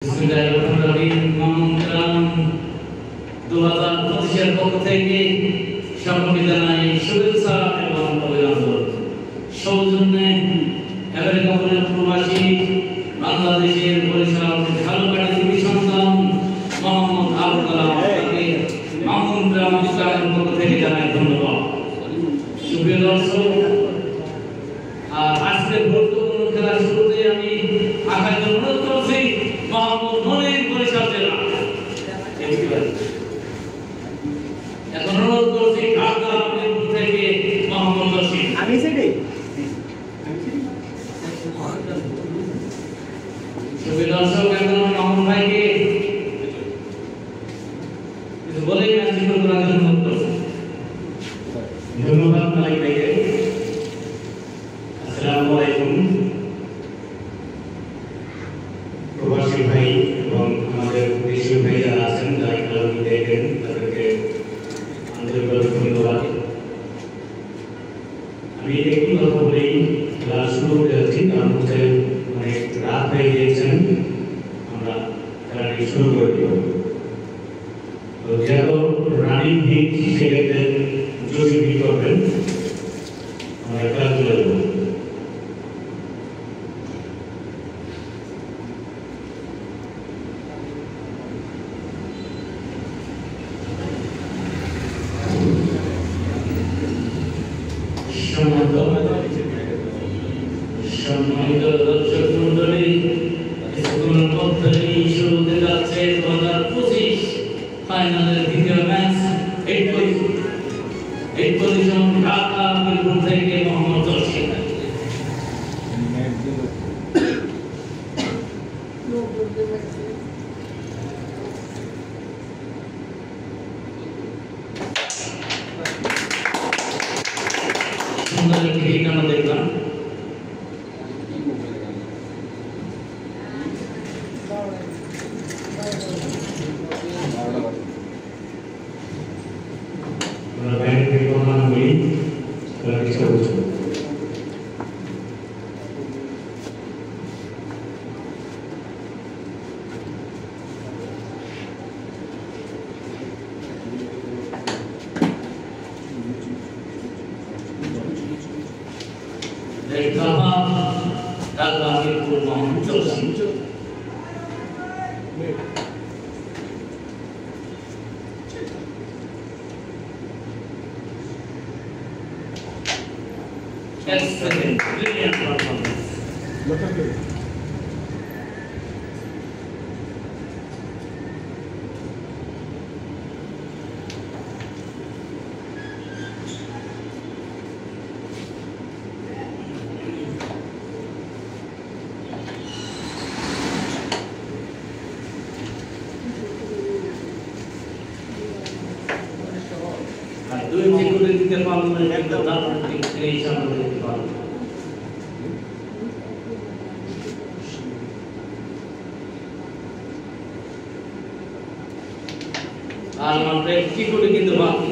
2025 পক্ষ থেকে সকলকে জানাই শুভেচ্ছা এবং অভিনন্দন। সৌজন্যে আমেরিকা প্রবাসী বাংলাদেশের বরিশাল ঝালকাঠি টিভি সন্তান মোহাম্মদ আবুল কালাম আপনাকে মামুন গ্রাম ইসলামের পক্ষ থেকে জানাই ধন্যবাদ। সুপ্রিয় দর্শক, আজকের গুরুত্বপূর্ণ খেলার শুরুতে আমি আকাশে অনুরোধ করছি মোহাম্মদ মনির বরিশাল জেলা। এখন অনুরোধ করছি ঢাকা মিরপুর থেকে মোহাম্মদ রশিদ। আমি সেটাই সুপ্রিয় দর্শক, এখন মামুন ভাইকে কিছু বলে ম্যাচ শুরু করার জন্য অনুরোধ করছি। ধন্যবাদ মালিক ভাইকে। আসসালামু আলাইকুম। প্রবাসী ভাই এবং আমাদের দেশীয় ভাই যারা আছেন, যারা খেলাধুলা দেখেন, তাদেরকে আন্তরিকভাবে ধন্যবাদ। আমি একটু কথা বলেই খেলা শুরু করতে যাচ্ছি, কারণ হচ্ছে অনেক রাত হয়ে গিয়েছেন, আমরা খেলাটি শুরু করে দেব। তো যেহেতু রানিং হিট সেক্ষেত্রে যদি কি করবেন, আমরা খেলা তুলে দেবো। সম্মানিত দর্শক মন্ডলী, স্কুলের মধ্যে শুরুতে যাচ্ছে 2025 ফাইনালের দ্বিতীয় ম্যাচ। এই পজিশন ঢাকা মিরপুর থেকে মোহাম্মদ রশিদ। সুন্দর একটি হিট আমরা দেখলাম। আমরা ব্যাংক থেকে কথা বলি, খেলার চেষ্টা করছি। Dhaka Mirpur Mohammad Rashid. Excellent, brilliant performance. আর দুই চিকুরে দিতে পারলে একটা দারুণ এই সামনে দিতে পারবে। আর মাত্র একটি করে কিন্তু বাকি।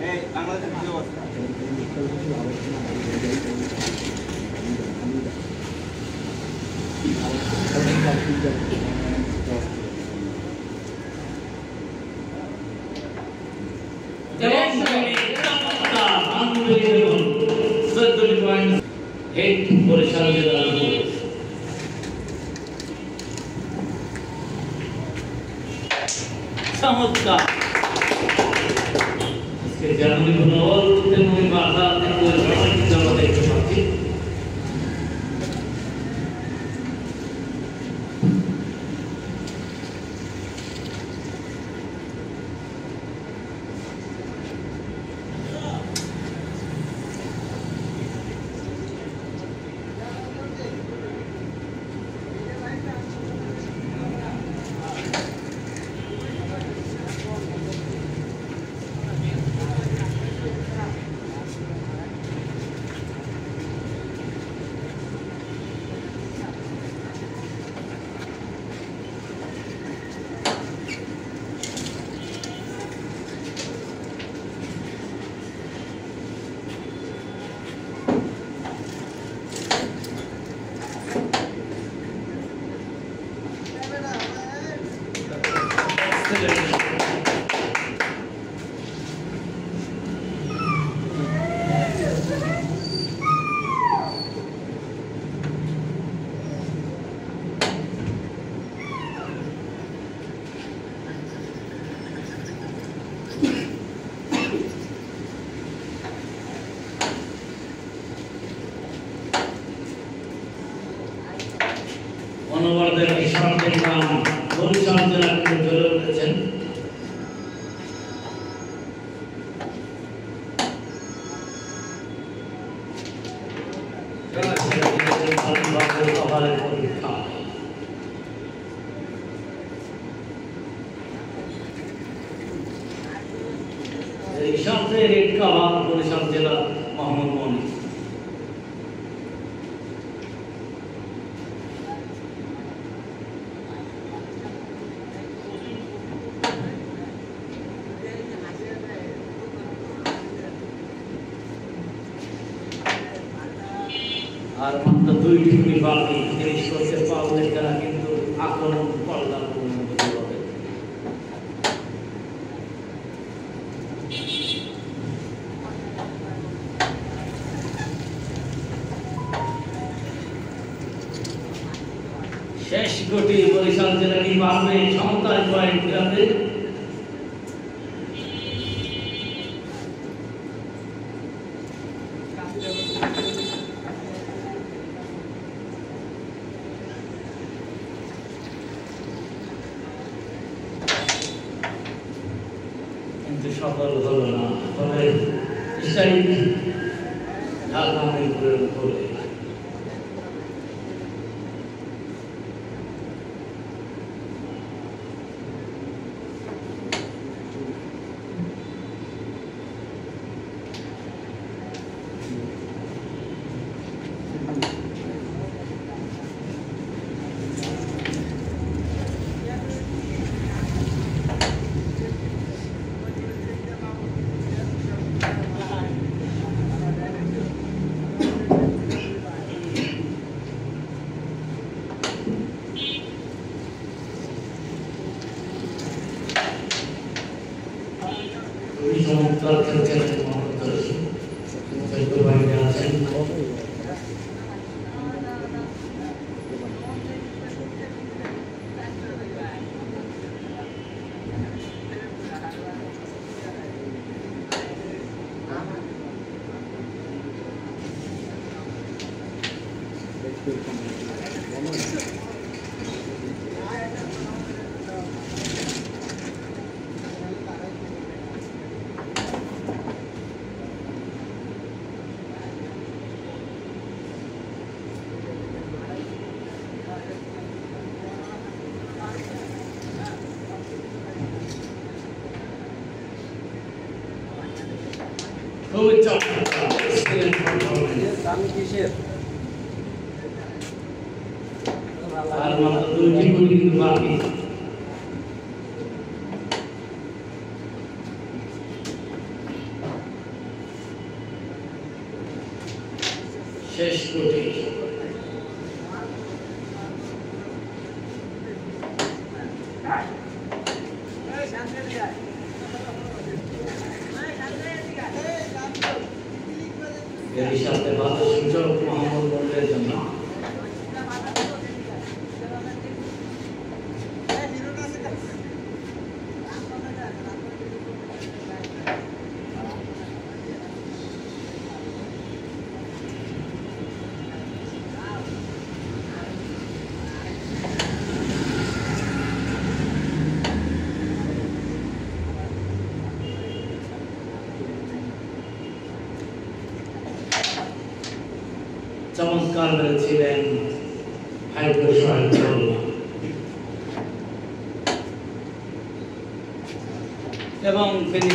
এই বাংলাদেশের কি অবস্থা? বরিশাল জেলার চমৎকার। জানুয়ারি কোনো বাধা দেখতে পাচ্ছি। অনবরতের ঈশ্বরের নাম বরিশাল জেলা থেকে জ্বলে উঠেছেন। সবচেয়ে রেড কাভার বরিশাল জেলা মোহাম্মদ মনি। আর মাত্র 2টি গুলি বাকি, ফিনিশ করতে পারলে তারা কিন্তু আক্রমণ করলাম হবে। শেষ গোটি বরিশাল জেলা কি পারবে ক্ষমতায় পয়েন্ট ফেরাতে? কিন্তু সফল হলো না। তবে ঢাকায় প্রয়োগ করে চমৎকার খেলছেন আছেন। খুবই চমৎকার এক্সেলেন্ট পারফরম্যান্স। আর মাত্র 2টি গুলি বাকি। শেষ গোটি এর সাথে ভালো সুযোগ মোহাম্মদ মনিরের জন্য। চমৎকার ছিলেন এবং তিনি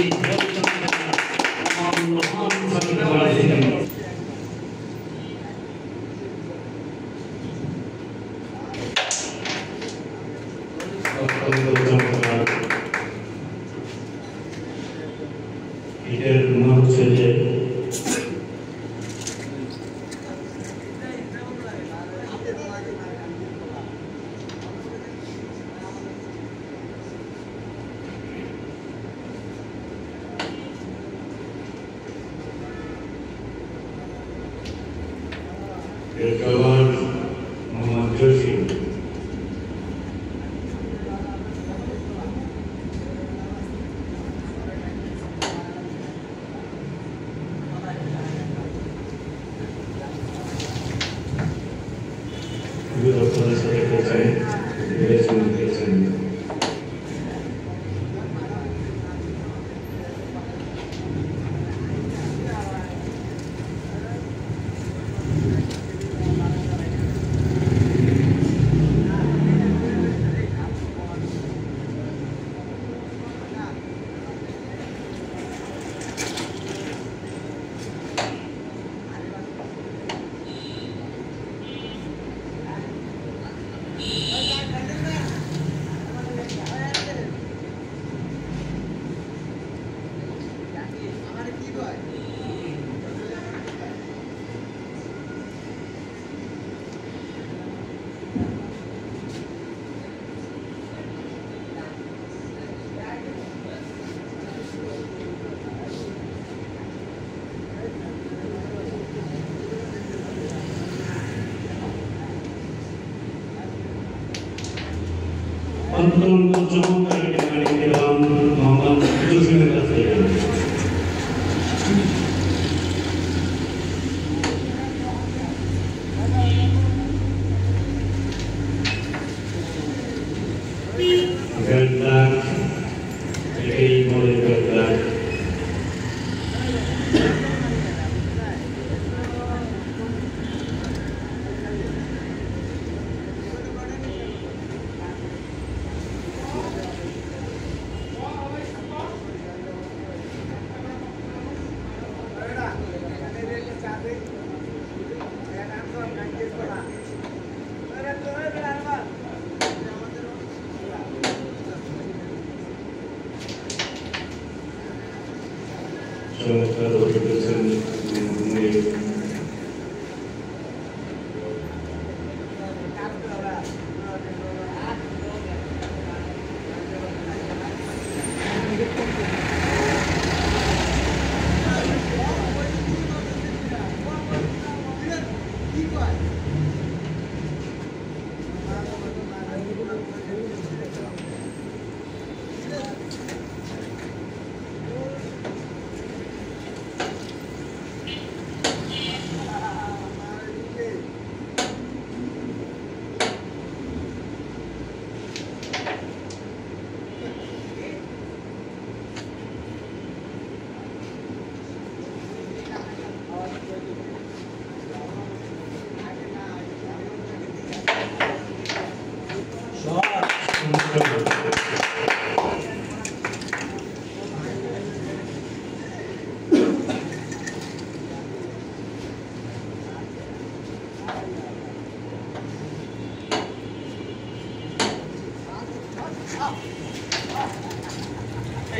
এটার নাম হচ্ছে যে Kawan Muhammad Joshi. Good. সদস্য দেখেছেন, নির্বাচন দেখেছেন। অত্যন্ত চমৎকার একটি গান পেলাম মোহাম্মদ জসিমের কাছ থেকে। গানটা এটাই বলে গানটা চমৎকার হয়ে গেছেন।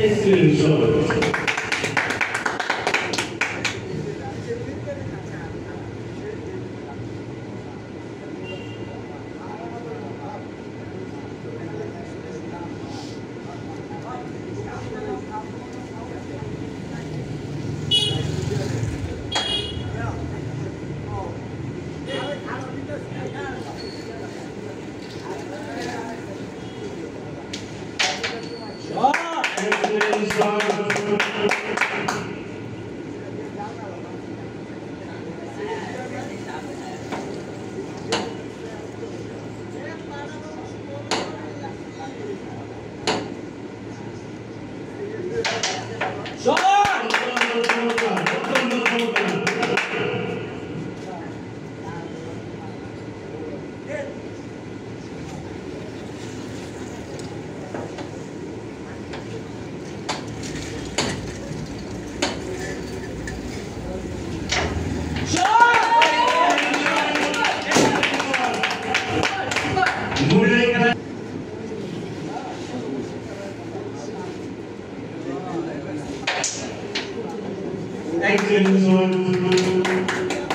Excellent shot.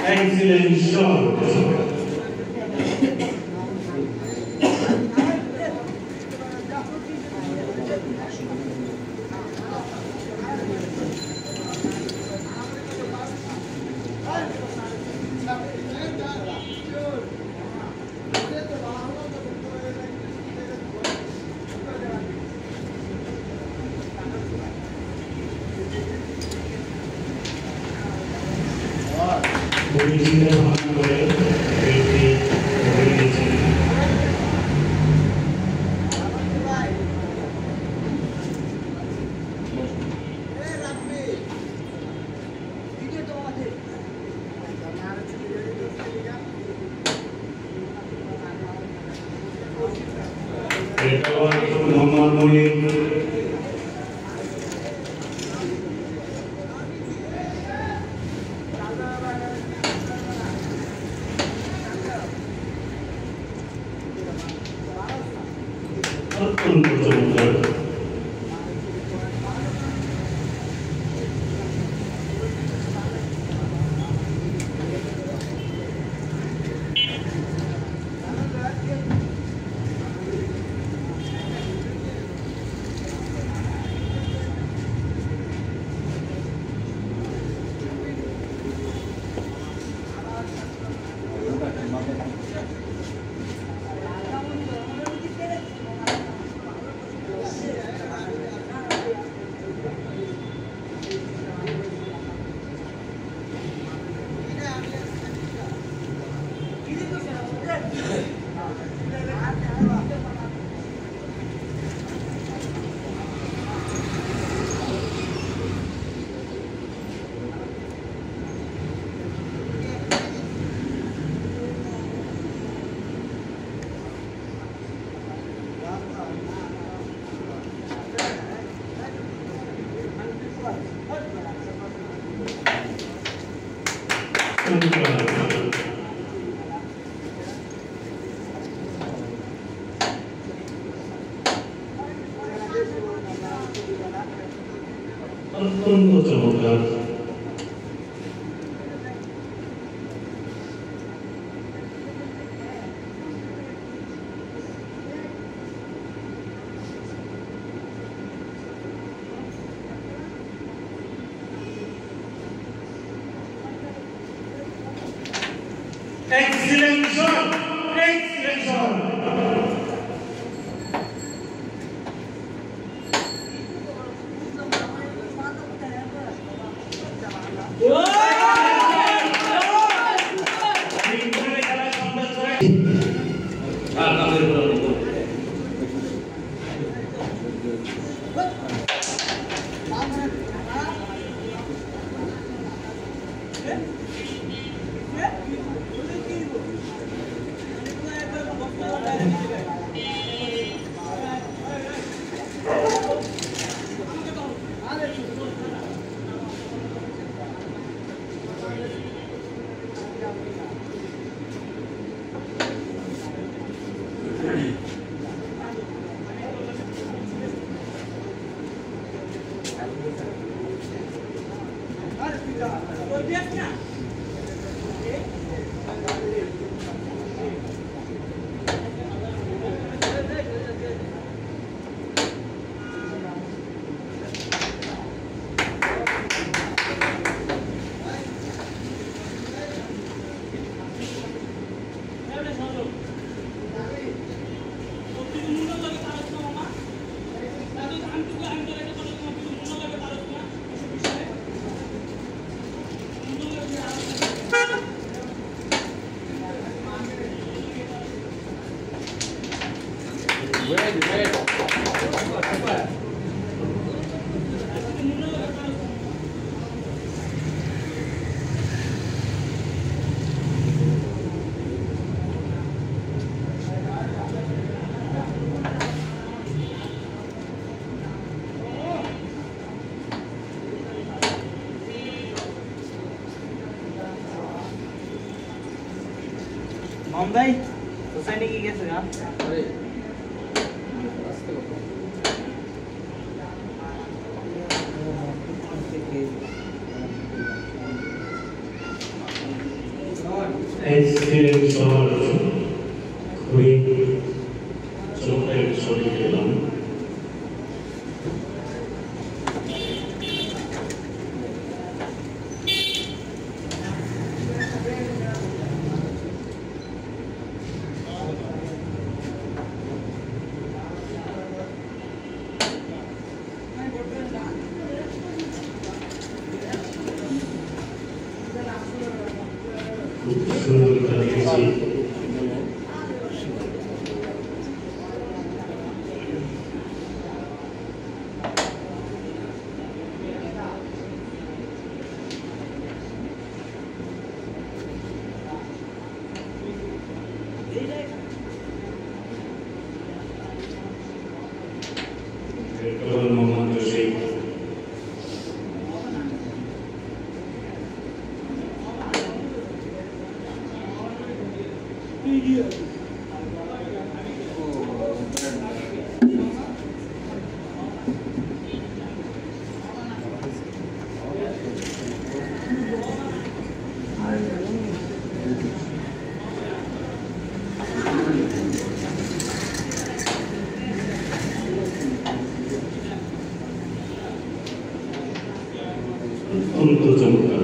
Excellent shot. Original hardware, Mohammad মনির অত্যন্ত চমৎকার অত্যন্ত চমৎকার excellent shot excellent shot ভাই সোসাইটি কি গেছে না আরে excellent shot খুবই চমৎকার শট খেলাম সুন্দর খেলেছি চমৎকার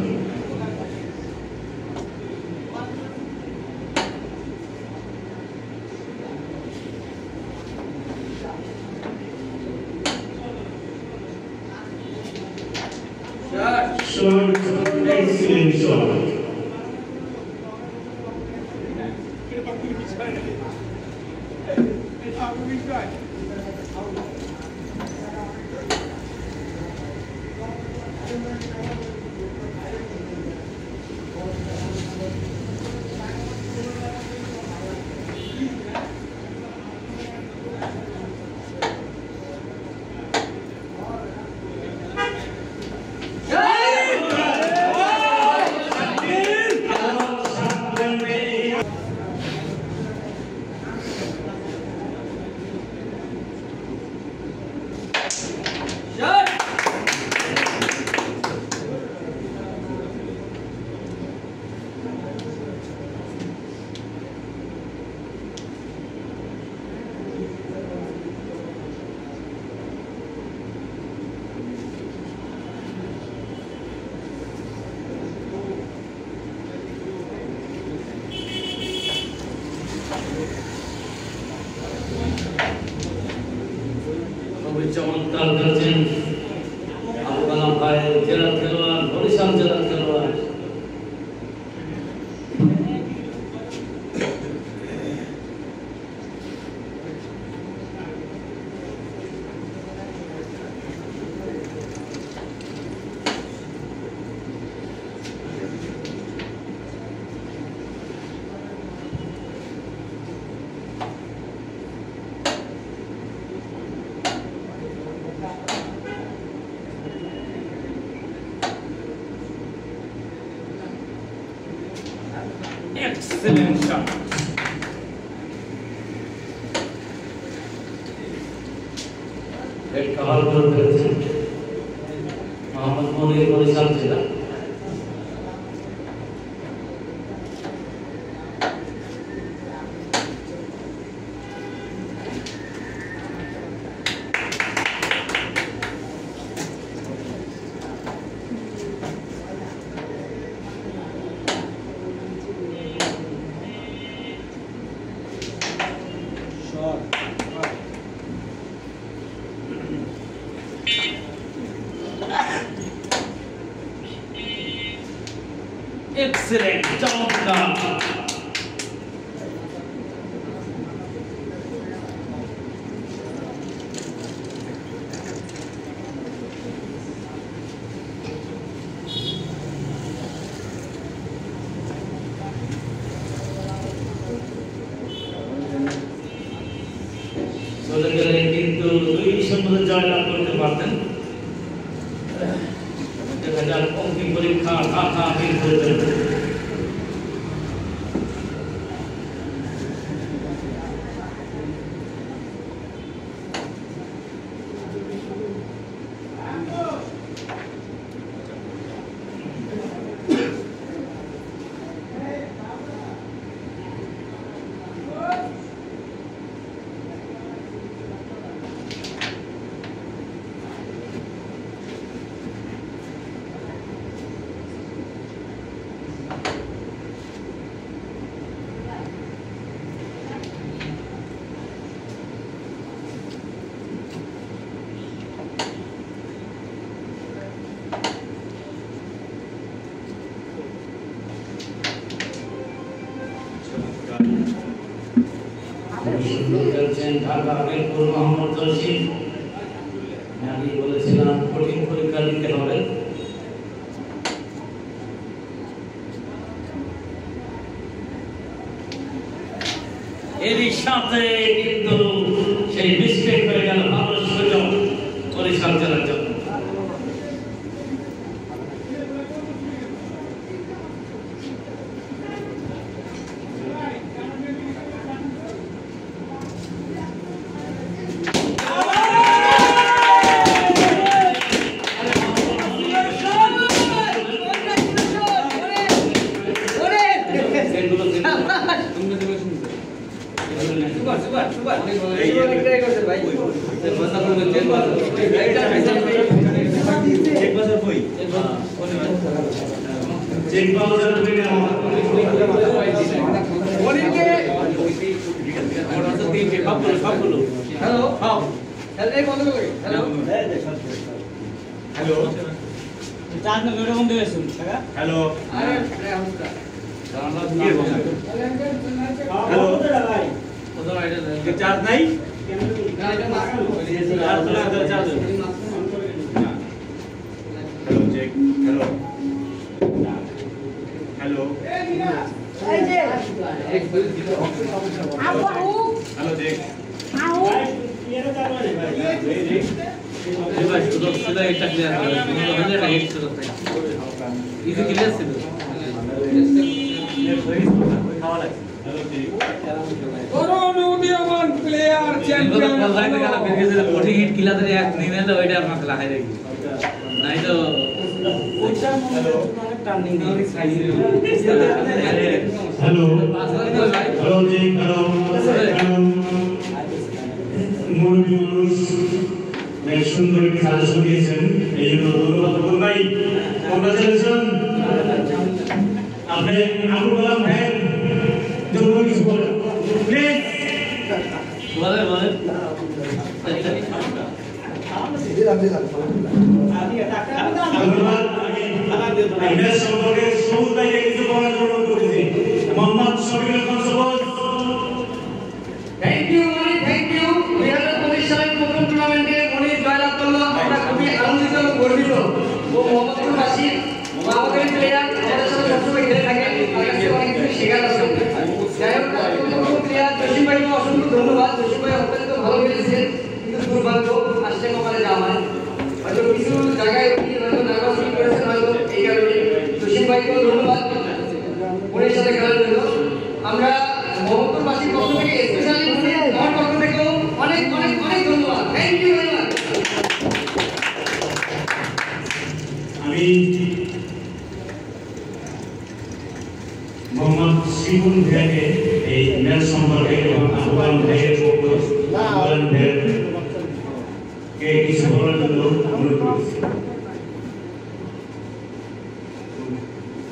short, excellent shot. চমৎকার করেছেন আবু কালাম ভাই, জেলার খেলোয়াড়, বরিশাল জেলার খেলোয়াড়। Excellent shot. एक कमाल कर रहे थे मोहम्मद मोनी बरिशाल जिला। Excellent, চমৎকার। চলে গেলে কিন্তু 2 জয়লাভ করতে পারতেন। দেখা যাক অন্তিম পরীক্ষা ঢাকা বের করে দেবে। ঢাকা মিরপুর মোহাম্মদ জসিম, আমি বলেছিলাম কঠিন পরীক্ষা দিতে হবে। এরই সাথে কিন্তু সেই মিস্টেক হয়ে গেল ভালো সুযোগ বরিশাল জেলার জন্য। চার্জ নাই হ্যালো দেখ সুন্দর সাজেশন দিয়েছেন এই জন্য ধন্যবাদ ভাই। কংগ্রাচুলেশন। আপনি আবুল কালাম ভাই জন্য কিছু বলেন প্লিজ। সম্পর্কে সবুজ ভাইকে কিছু বলার জন্য করেছি। মোহাম্মদ শফিকুল কনসবল। Thank you Moni, thank you. 2025 সালের প্রথম টুর্নামেন্টে মনি জয়লাভ করলো। আমরা খুবই আনন্দিত এবং গর্বিত। ও মোহাম্মদপুরবাসী, আমাদের প্লেয়ার, আমাদের সাথে সবসময় খেলে থাকে। তার কাছে অনেক কিছু শেখার আছে। যাই হোক, প্রথম প্লেয়ার জসিম ভাইকে অসংখ্য ধন্যবাদ। জসিম ভাই অত্যন্ত ভালো খেলেছেন, কিন্তু দুর্ভাগ্য আসলে কপালে যাওয়া হয়। হয়তো কিছু জায়গায় উনি হয়তো নার্ভাস ফিল করেছেন, হয়তো এই কারণে। জসিম ভাইকেও ধন্যবাদ মনির সাথে খেলার জন্য। আমরা মোহাম্মদপুরবাসীর পক্ষ থেকে স্পেশালি আমার পক্ষ থেকেও অনেক অনেক অনেক ধন্যবাদ। Thank you very much. আমি মোহাম্মদ শিবুল ভাইকে এই ম্যাচ সম্পর্কে এবং আবুল ভাইয়ের কে কিছু বলার জন্য অনুরোধ করছি।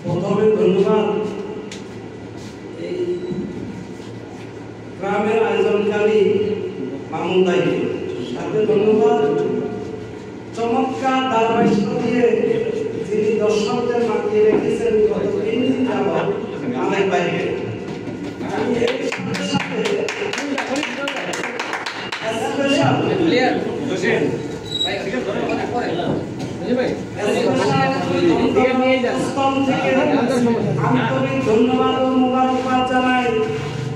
প্রথমে ধন্যবাদ এই গ্রামের আয়োজনকারী মামুন ভাইকে, সাথে ধন্যবাদ চমৎকার ধারাবাহিক দিয়ে যিনি দর্শকদের মাতিয়ে রেখেছেন গত 3 দিন যাবৎ আলেক ভাইকে। আমি এর সাথে সাথে স্পেশাল প্লেয়ার জসিম ভাই আন্তরিক ধন্যবাদ ও মোবারকবাদ জানাই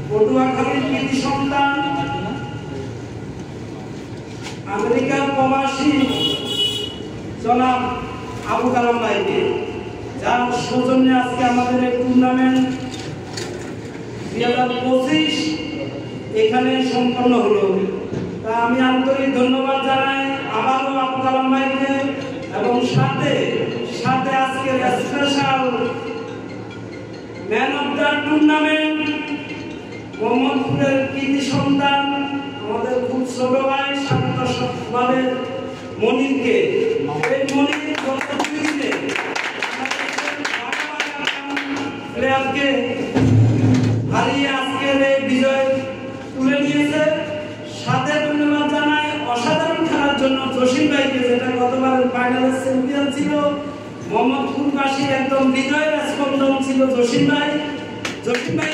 পটুয়াখালীর কৃতি সন্তান আমেরিকার প্রবাসী জনাব আবুল কালাম ভাইকে, যার সৌজন্যে আজকে আমাদের এই টুর্নামেন্ট 2025 এখানে সম্পন্ন হলো। তা আমি আন্তরিক ধন্যবাদ জানাই আবারও আবুল কালাম ভাইকে এবং সাথে সাথে আজকের special man of the tournament মোহাম্মদপুরের কৃতি সন্তান আমাদের খুব ছোট ভাই স্বাগত সভাপতি মনিরকে। এই মনির গত 2 দিনে প্লেয়ারকে হারিয়ে আজকের এই বিজয় তুলে নিয়েছে। সাথে ধন্যবাদ জানাই অসাধারণ খেলার জন্য জসিম ভাইকে, যেটা গতবারের ফাইনালের চ্যাম্পিয়ন ছিল। মোহাম্মদপুরবাসী একদম বিজয়ের স্পন্দন ছিল জসিম ভাই। জসিম ভাই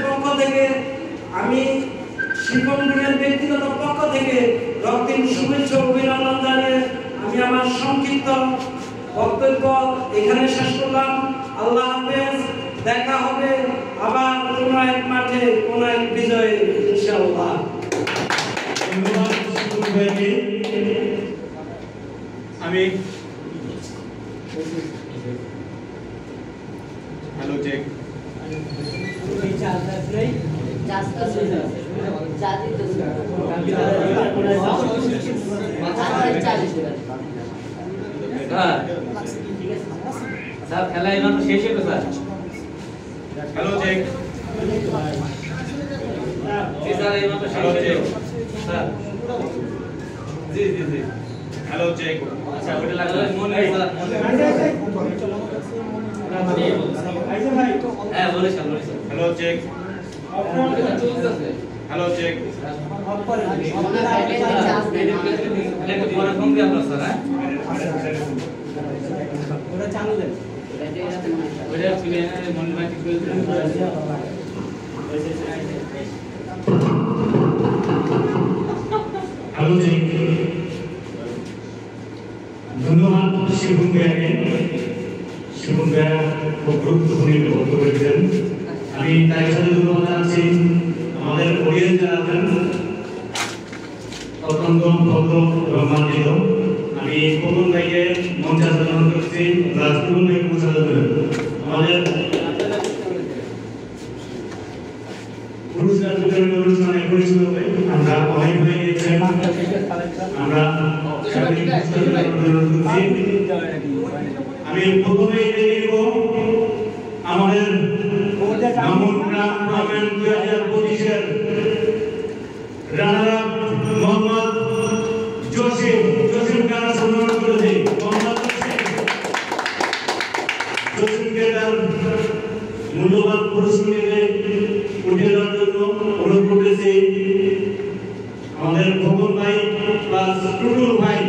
পক্ষ থেকে আমি শিপন গ্রুপের ব্যক্তিগত পক্ষ থেকে রক্তিম শুভেচ্ছা অভিনন্দন জানিয়ে আমি আমার সংক্ষিপ্ত বক্তব্য এখানে শেষ করলাম। আল্লাহ হাফেজ। দেখা হবে আবার কোনো এক মাঠে কোনো এক বিজয়ে ইনশাআল্লাহ। ধন্যবাদ শিবুল ভাইকে। আমি হ্যালো চেক স্যার খেলা এবার শেষ হলো স্যার। হ্যালো চেক স্যার এই মাত্র শেষ হলো স্যার জি জি জি হ্যালো চেক আচ্ছা ওটা লাগলো মনে স্যার হ্যাঁ বলে sir hello check hello check একটু পরে ফোন দিয়ে আপনার স্যার হ্যাঁ ওটা চালু দেন ওটা ছিল মনে ভাই ঠিক করে হ্যালো চেক ধন্যবাদ শিবুন ভাইকে শিবুন ভাই খুব গুরুত্বপূর্ণ বক্তব্য দিলেন আমি তার সাথে ধন্যবাদ জানাচ্ছি আমাদের অডিয়েন্স যারা আছেন অত্যন্ত ভদ্র এবং মার্জিত আমি কবুল ভাইকে মঞ্চে আহ্বান করছি রাজকুল ভাইকে মঞ্চে আহ্বান আমাদের পুরস্কার বিতরণ অনুষ্ঠানে পরিচিত হয়ে আমরা অনেক ভাই গিয়েছেন আমরা আমি প্রথমে দেখব আমাদের মামুন গ্রাম টুর্নামেন্ট 2025-এর রানার আপ মোহাম্মদ জসিম কারা সম্মান করেছে মোহাম্মদ জসিমকে তার মূল্যবান পুরস্কারে উঠে যাওয়ার জন্য অনুরোধ করেছি আমাদের ভবন ভাই প্লাস টুটুল ভাই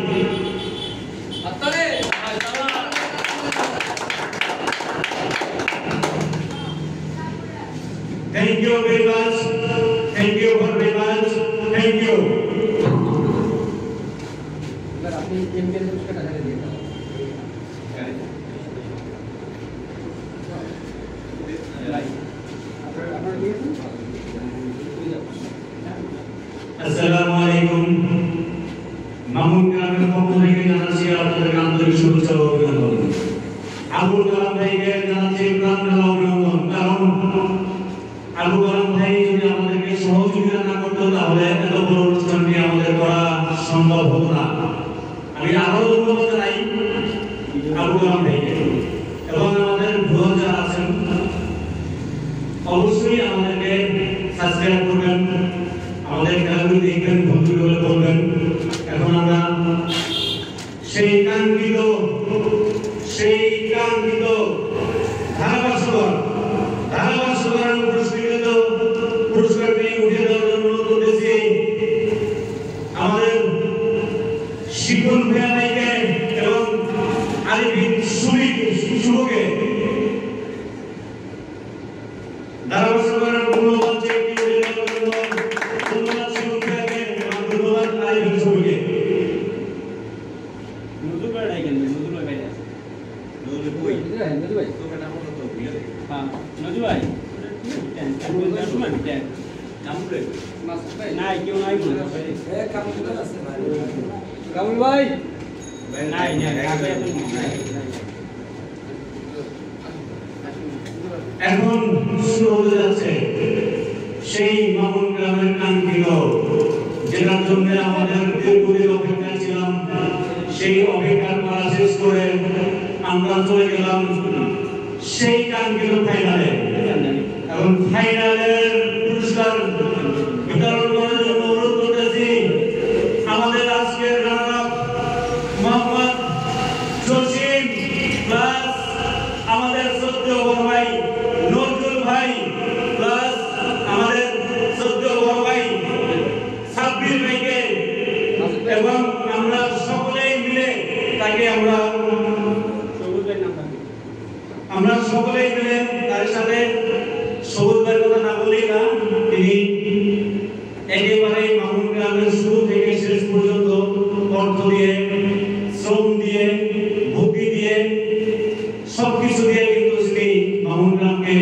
Thank you very much. Thank you very much. Thank you. আপনি এমকে পুরস্কার টাকা দিয়ে দাও Assalamualaikum. মামুন গ্রামের পক্ষ থেকে জানাচ্ছি আপনাদের আন্তরিক শুভেচ্ছা ও অভিনন্দন। আবুল কালাম ভাইকে জানাচ্ছি প্রাণঢালা অভিনন্দন। কারণ আবুল কালাম ভাই যদি আমাদেরকে সহযোগিতা না করতো তাহলে এত বড় অনুষ্ঠানটি আমাদের করা সম্ভব হতো না। আমি আরো ধন্যবাদ জানাই আবুল কালাম ভাইকে এবং আমাদের ভুয়া যারা আছেন অবশ্যই আমাদেরকে সাবস্ক্রাইব করবেন, আমাদের খেলাগুলি দেখবেন, বন্ধুগুলো বলবেন। এখন আমরা সেই কাঙ্ক্ষিত ধারাভাষ্যকর পুরস্কারটি উঠে দেওয়ার জন্য অনুরোধ করতেছি আমাদের শিবুন ভাইকে এবং আলিফিন শুভকে। ধারাভাষ্যকরের মূল্যবান চেকটি উঠে দেওয়ার জন্য ধন্যবাদ শিবুন ভাইকে এবং ধন্যবাদ আলিফিন শুভকে। নজরুল ভাই ডাইকেন নজরুল ভাই নজরুল ভাই হ্যাঁ নজরুল ভাই নাই কেউ নাই কামুল ভাই নাই এখন শুরু হতে যাচ্ছে সেই মামুন গ্রামের কাঙ্ক্ষিত, যেটার জন্য আমাদের দীর্ঘদিন অপেক্ষায় ছিলাম। সেই অপেক্ষার করা শেষ করে আমরা চলে গেলাম সেই কাঙ্ক্ষিত ফাইনালে। এবং ফাইনালের পুরস্কার বিতরণ করার জন্য অনুরোধ করতেছি আমাদের আজকের রানার আপ মোহাম্মদ জসিম প্লাস আমাদের শ্রদ্ধেয় বড় ভাই নজরুল ভাই প্লাস আমাদের শ্রদ্ধেয় বড় ভাই সাব্বির ভাইকে, এবং আমরা সকলেই মিলে তাকে আমরা সকলেই মিলে তার সাথে সবুজ ভাইয়ের কথা না বললেই না, তিনি একেবারে মামুন গ্রামের শুরু থেকে শেষ পর্যন্ত অর্থ দিয়ে, শ্রম দিয়ে, বুদ্ধি দিয়ে, সবকিছু দিয়ে কিন্তু তিনি মামুন গ্রামকে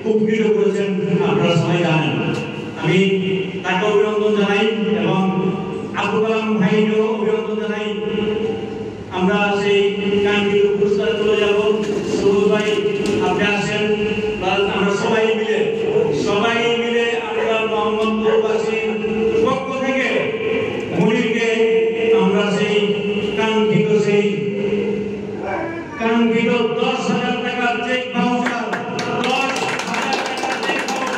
উপকৃত করেছেন, আপনারা সবাই জানেন। আমি তাকে অভিনন্দন জানাই এবং আবুল কালাম ভাইকেও অভিনন্দন জানাই। আমরা সেই কাঙ্ক্ষিত পুরস্কার চলে যাব। সবুজ ভাই আপনি আসেন, আমরা সবাই মিলে আমরা মোহাম্মদপুরবাসীর পক্ষ থেকে মনিরকে আমরা সেই কাঙ্ক্ষিত 10,000 টাকার চেক ভাউচার 10,000 টাকার চেক ভাউচার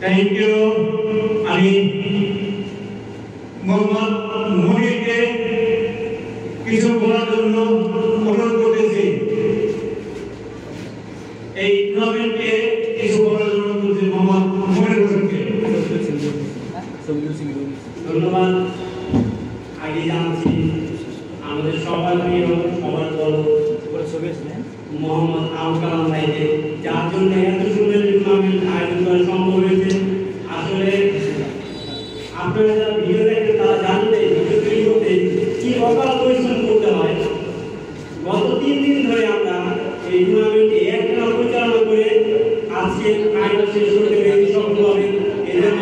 থ্যাংক ইউ। আমি মোহাম্মদ মনিরকে কিছু বলার জন্য অনুরোধ করতেছি। এই টুর্নামেন্টকে কিছু বলার জন্য করছি মোহাম্মদ মনির হোসেনকে। ধন্যবাদ। আগে জানছি আমাদের সবার প্রিয় সবার বড় মোহাম্মদ আবুল কালাম ভাইকে, যার জন্য এত সুন্দর টুর্নামেন্ট আয়োজন করা সম্ভব হয়েছে। আসলে আপনারা যারা ভিডিও দেখেন তারা জানেন এই ভিডিও তৈরি করতে কি অকাল পরিশ্রম করতে হয়। গত 3 দিন ধরে আমরা এই টুর্নামেন্টে একটানা পরিচালনা করে আজকে ফাইনাল শেষ করতে পেরেছি সফলভাবে। এই জন্য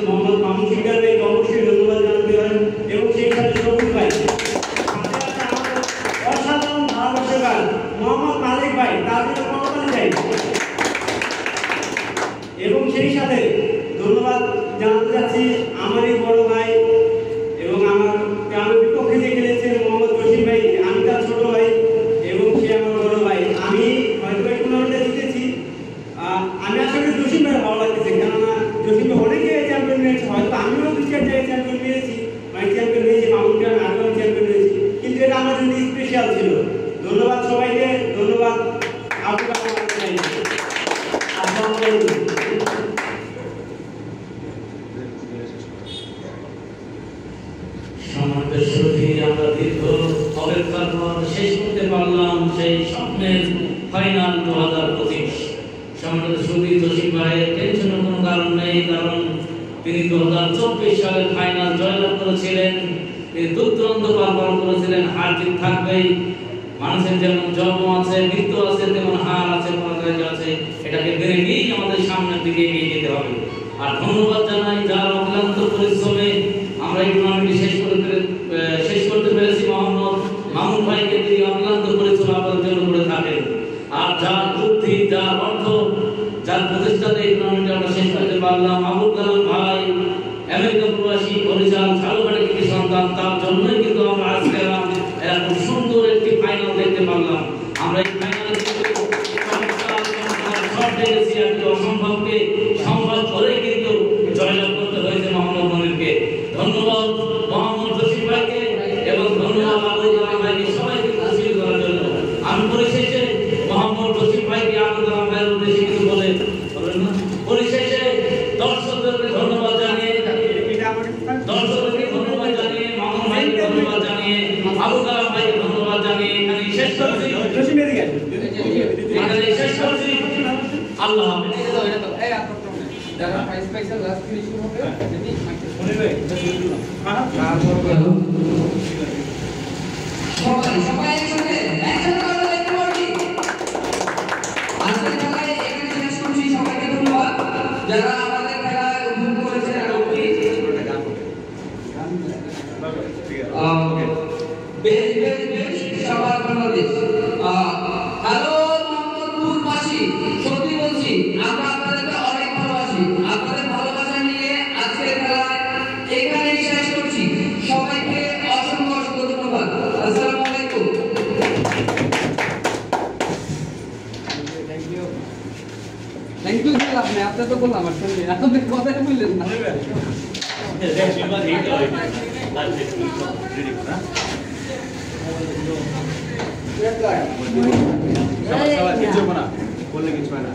মোহাম্মদ মামুন শিকদার ভাইকে অবশ্যই ধন্যবাদ জানাতে হয় এবং সেই সাথে সবুজ ভাই, অসাধারণ ভালোবাসার মোহাম্মদ মালিক ভাই, তার জন্য কোম্পানি ভাই, এবং সেই সাথে ধন্যবাদ জানাতে চাচ্ছি আমারই বড় ভাই এবং আমার গ্রামের বিপক্ষে যে খেলেছেন মোহাম্মদ জসিম ভাই, আমি তার ছোট ভাই এবং সে আমার বড় ভাই। আমি হয়তো এই টুর্নামেন্টে জিতেছি, আমি আসলে জসিম ভাই ভালো লাগতেছে, কেননা জসিম ভাই অনেকে চ্যাম্পিয়ন হয়েছে, হয়তো আমিও 2-4 জায়গায় চ্যাম্পিয়ন হয়েছি, মানে চ্যাম্পিয়ন হয়েছি, মামুন খান আগেও চ্যাম্পিয়ন হয়েছি, কিন্তু এটা আমার জন্য স্পেশাল ছিল। ধন্যবাদ সবাইকে, ধন্যবাদ আবুল কালাম ভাইকে। আসসালামু আলাইকুম। সমাজের সুখী আমরা দীর্ঘ অপেক্ষার পর শেষ করতে পারলাম সেই স্বপ্নের ফাইনাল 2025। সমাজের সুখী জসিম ভাইয়ের টেনশনের কোনো কারণ নেই, কারণ তিনি 2024 সালের ফাইনাল জয়লাভ করেছিলেন। তিনি দুর্দান্ত পারফর্ম করেছিলেন। হার জিত থাকবেই, মানুষের যেমন জন্ম আছে, মৃত্যু আছে, তেমন হার আছে, পরাজয় আছে। এটাকে মেনে নিয়েই আমাদের সামনের দিকে এগিয়ে যেতে হবে। আর ধন্যবাদ জানাই যার অক্লান্ত পরিশ্রমে আমরা এই টুর্নামেন্টটি শেষ করতে পেরেছি মোহাম্মদ মামুন ভাইকে, তিনি অক্লান্ত পরিশ্রম আমাদের জন্য করে থাকেন। আর যার বুদ্ধি, যার অর্থ, যার প্রচেষ্টাতে এই টুর্নামেন্টে আমরা শেষ করতে পারলাম, আবুল কালাম ভাই, আমেরিকা প্রবাসী পরিচাল, ঝালুবাড়ি কৃতি সন্তান, তার জন্যই কিন্তু আমরা আজকে এরকম সুন্দর একটি ফাইনাল দেখতে পারলাম। আমরা এই ফাইনালে দেখেছি একটি অসম্ভবকে সম্ভব করে কিন্তু জয়লাভ করতে হয়েছে মোহাম্মদ মনিরকে। ধন্যবাদ মোহাম্মদ জসিম ভাইকে এবং ধন্যবাদ আবুল কালাম ভাইকে, সবাইকে খুশি করার জন্য। আমি পরিশেষে মোহাম্মদ জসিম ভাইকে আবুল কালাম ভাইয়ের উদ্দেশ্যে কিছু বলেন না। পরিশেষে দর্শকদেরকে ধন্যবাদ জানিয়ে, মামুন ভাইকে ধন্যবাদ জানিয়ে, আবুল কালাম ভাইকে ধন্যবাদ জানিয়ে এখানে শেষ করছি। আল্লাহ হাফেজ। সবাই একসাথে দেখতে পারবি। আজকের খেলায় এখানে শেষ করছি। সবাইকে ধন্যবাদ যারা আমাদের খেলায় উদ্বুদ্ধ করেছেন। সবার বাংলাদেশ। হ্যালো মোহাম্মদপুরবাসী, সত্যি বলছি আমরা আপনাদেরকে অনেক ভালোবাসি। আপনাদের ভালোবাসা নিয়ে আজকের খেলায় এখানেই শেষ করছি। সবাইকে অসংখ্য ধন্যবাদ। আসসালামু আলাইকুম। থ্যাংক ইউ স্যার, আপনি তো বললাম আমার সঙ্গে আপনি কথাই বললেন না। সবাই কিছু না বললে কিছু হয় না।